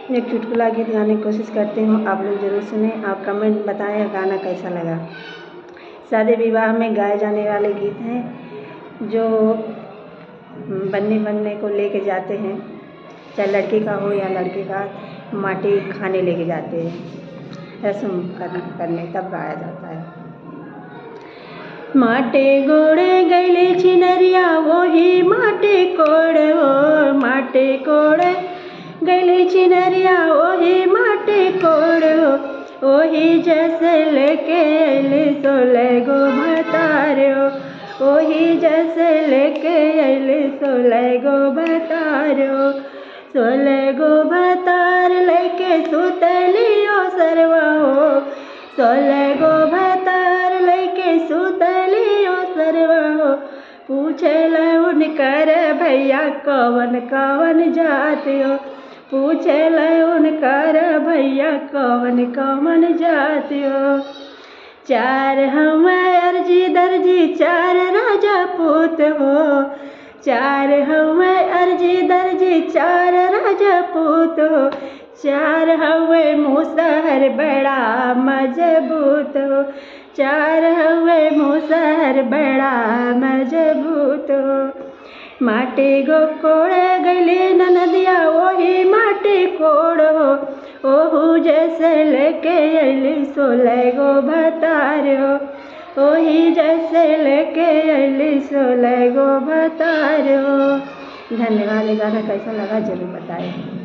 एक चुटकुला गीत गाने की कोशिश करती हूँ, आप लोग ज़रूर सुने और कमेंट बताएं गाना कैसा लगा। शादी विवाह में गाए जाने वाले गीत हैं जो बनने को लेके जाते हैं, चाहे लड़के का हो या लड़के का, माटी खाने लेके जाते हैं रस्म करने, तब गाया जाता है। माटे गोड़े गैले चिनरिया वही माटे कोड़ हो, माटे कोड़े गैले चिनरिया वही माटे कोड़ हो, वही जैसे लेके अइले 16 गो भतार हो, वही जैसे लेके अइले 16 गो भतार हो, 16 गो भतार लेके सुतलियो सरवा हो, 16 गो भतार लेके सुतलियो सरवा हो, पूछेला उनकर भैया कवन कवन जात हो, पूछेला उनकर भैया कवन कवन जात हो। 4 हमें अर्जी दर्जी 4 राजपूत हो, 4 हमें अर्जी दर्जी 4 राजपूत हो, 4 हमें मुसहर बड़ा मजबूत हो, 4 हमें मुसहर बड़ा मजबूत हो। माटी गो कोड़े गैले ननदिया वही माटी कोड़ हो, ओहू जैसे लेके अइली 16 गो भतार हो, वही जैसे लेके अइली 16 गो भतार हो। धन्यवाद। गाना कैसा लगा जरूर बताएं।